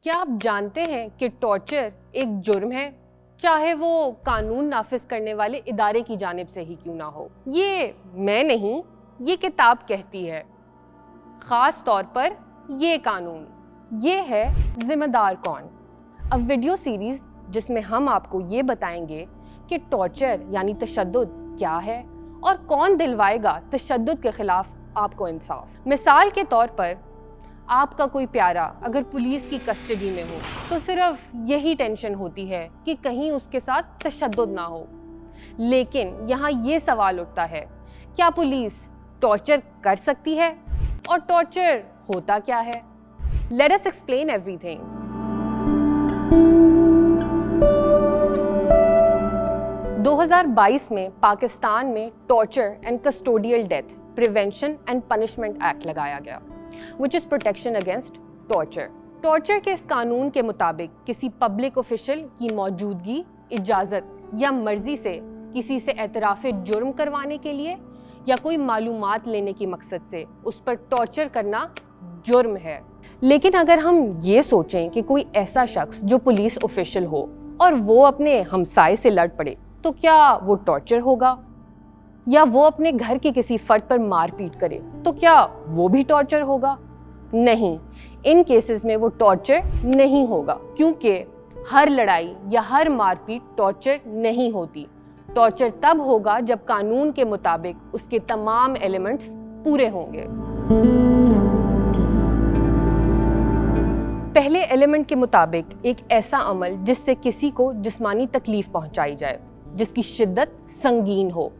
क्या आप जानते हैं कि टॉर्चर एक जुर्म है, चाहे वो कानून नाफिज करने वाले इदारे की जानिब से ही क्यों ना हो। ये मैं नहीं, ये किताब कहती है। खास तौर पर ये कानून, ये है जिम्मेदार कौन, अब वीडियो सीरीज जिसमें हम आपको ये बताएंगे कि टॉर्चर यानी तशद्दुद क्या है और कौन दिलवाएगा तशद्दुद के खिलाफ आपको इंसाफ। मिसाल के तौर पर आपका कोई प्यारा अगर पुलिस की कस्टडी में हो तो सिर्फ यही टेंशन होती है कि कहीं उसके साथ तशद्दुद ना हो। लेकिन यहाँ ये सवाल उठता है, क्या पुलिस टॉर्चर कर सकती है और टॉर्चर होता क्या है? Let us explain everything. – 2022 में पाकिस्तान में torture and custodial death prevention and punishment act लगाया गया, which is protection against torture. Torture के इस कानून के मुताबिक किसी पब्लिक ऑफिशियल की मौजूदगी, इजाज़त या मर्जी से किसी से एतराफ़ जुर्म करवाने के लिए या कोई मालूमात लेने की मकसद से उस पर टॉर्चर करना जुर्म है। लेकिन अगर हम ये सोचें कि कोई ऐसा शख्स जो पुलिस ऑफिशियल हो और वो अपने हमसाए से लड़ पड़े, तो क्या वो टॉर्चर होगा? या वो अपने घर के किसी फर्द पर मारपीट करे, तो क्या वो भी टॉर्चर होगा? नहीं, इन केसेस में वो टॉर्चर नहीं होगा, क्योंकि हर लड़ाई या हर मारपीट टॉर्चर नहीं होती। टॉर्चर तब होगा जब कानून के मुताबिक उसके तमाम एलिमेंट्स पूरे होंगे। पहले एलिमेंट के मुताबिक एक ऐसा अमल जिससे किसी को जिस्मानी तकलीफ पहुंचाई जाए, जिसकी शिद्दत संगीन हो।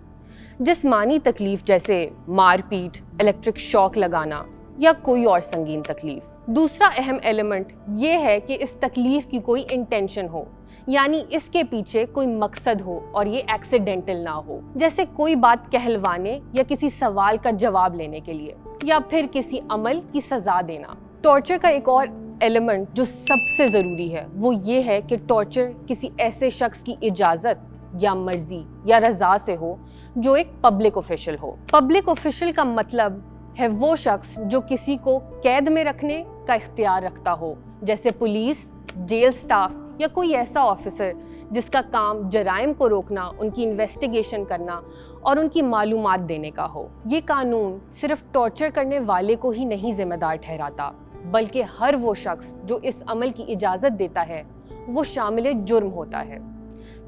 जिस्मानी तकलीफ जैसे मारपीट, इलेक्ट्रिक शॉक लगाना या कोई और संगीन तकलीफ। दूसरा अहम एलिमेंट ये है कि इस तकलीफ की कोई इंटेंशन हो, यानी इसके पीछे कोई मकसद हो और ये एक्सीडेंटल ना हो, जैसे कोई बात कहलवाने या किसी सवाल का जवाब लेने के लिए या फिर किसी अमल की सजा देना। टॉर्चर का एक और एलिमेंट जो सबसे ज़रूरी है वो ये है कि टॉर्चर किसी ऐसे शख्स की इजाज़त या मर्जी या रजा से हो जो एक पब्लिक ऑफिशियल हो। पब्लिक ऑफिशियल का मतलब है वो शख्स जो किसी को कैद में रखने का इख्तियार रखता हो, जैसे पुलिस, जेल स्टाफ या कोई ऐसा ऑफिसर जिसका काम जराइम को रोकना, उनकी इन्वेस्टिगेशन करना और उनकी मालूमात देने का हो। ये कानून सिर्फ टॉर्चर करने वाले को ही नहीं जिम्मेदार ठहराता, बल्कि हर वो शख्स जो इस अमल की इजाज़त देता है वो शामिल जुर्म होता है।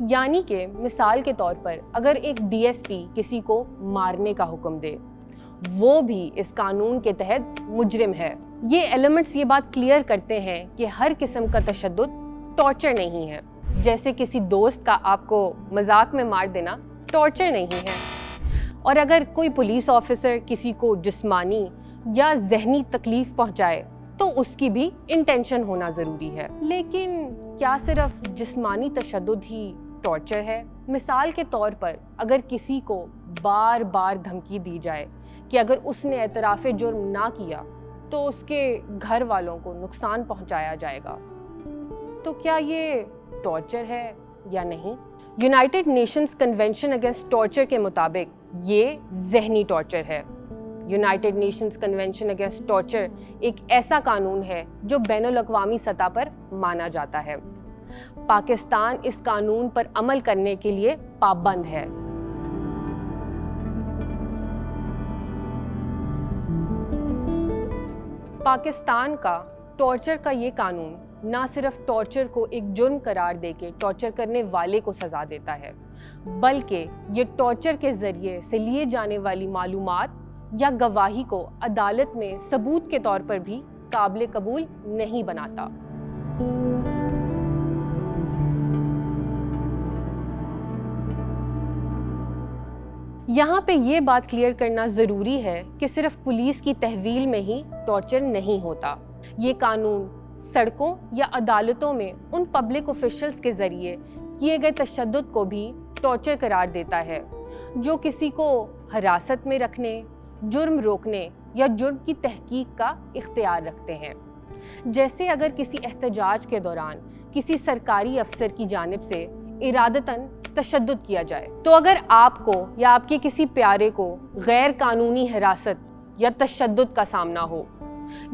यानी कि मिसाल के तौर पर अगर एक डीएसपी किसी को मारने का हुक्म दे, वो भी इस कानून के तहत मुजरिम है। ये एलिमेंट्स ये बात क्लियर करते हैं कि हर किस्म का तशद्दुद टॉर्चर नहीं है। जैसे किसी दोस्त का आपको मजाक में मार देना टॉर्चर नहीं है, और अगर कोई पुलिस ऑफिसर किसी को जिस्मानी या जहनी तकलीफ पहुंचाए तो उसकी भी इंटेंशन होना ज़रूरी है। लेकिन क्या सिर्फ जिस्मानी तशद्दुद ही टॉर्चर है? मिसाल के तौर पर अगर किसी को बार बार धमकी दी जाए कि अगर उसने एतराफ़ जुर्म ना किया तो उसके घर वालों को नुकसान पहुंचाया जाएगा, तो क्या ये टॉर्चर है या नहीं? United Nations convention against torture के मुताबिक ये जहनी टॉर्चर है। United Nations convention against torture एक ऐसा कानून है जो बैनुल अक़वामी सतह पर माना जाता है। पाकिस्तान इस कानून पर अमल करने के लिए पाबंद है। पाकिस्तान का टॉर्चर का ये कानून ना सिर्फ टॉर्चर को एक जुर्म करार देके टॉर्चर करने वाले को सजा देता है, बल्कि ये टॉर्चर के जरिए से लिए जाने वाली मालूमात या गवाही को अदालत में सबूत के तौर पर भी काबिल कबूल नहीं बनाता। यहाँ पे ये बात क्लियर करना ज़रूरी है कि सिर्फ पुलिस की तहवील में ही टॉर्चर नहीं होता। ये कानून सड़कों या अदालतों में उन पब्लिक ऑफिशियल्स के ज़रिए किए गए तशद्दुद को भी टॉर्चर करार देता है जो किसी को हिरासत में रखने, जुर्म रोकने या जुर्म की तहकीक का इख्तियार रखते हैं। जैसे अगर किसी एहतजाज के दौरान किसी सरकारी अफसर की जानिब से इरादतन तशद्दुद किया जाए, तो अगर आपको या आपके किसी प्यारे को गैर कानूनी हिरासत या तशद्दुद का सामना हो,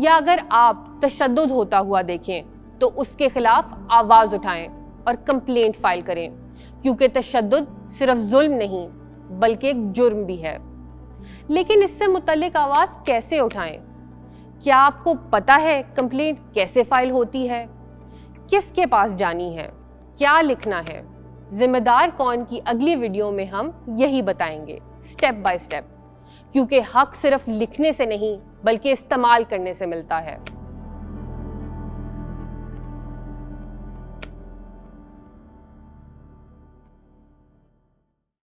या अगर आप तशद्दुद होता हुआ देखें تو اس کے خلاف آواز اٹھائیں اور کمپلینٹ فائل کریں، کیونکہ تشدد صرف ظلم نہیں بلکہ ایک جرم بھی ہے۔ لیکن اس سے متعلق آواز کیسے اٹھائیں؟ کیا آپ کو پتہ ہے کمپلینٹ کیسے فائل ہوتی ہے؟ کس کے پاس جانی ہے؟ کیا لکھنا ہے؟ ذمہ دار کون کی اگلی ویڈیو میں ہم یہی بتائیں گے، سٹیپ بائی سٹیپ، کیونکہ حق صرف لکھنے سے نہیں بلکہ استعمال کرنے سے ملتا ہے۔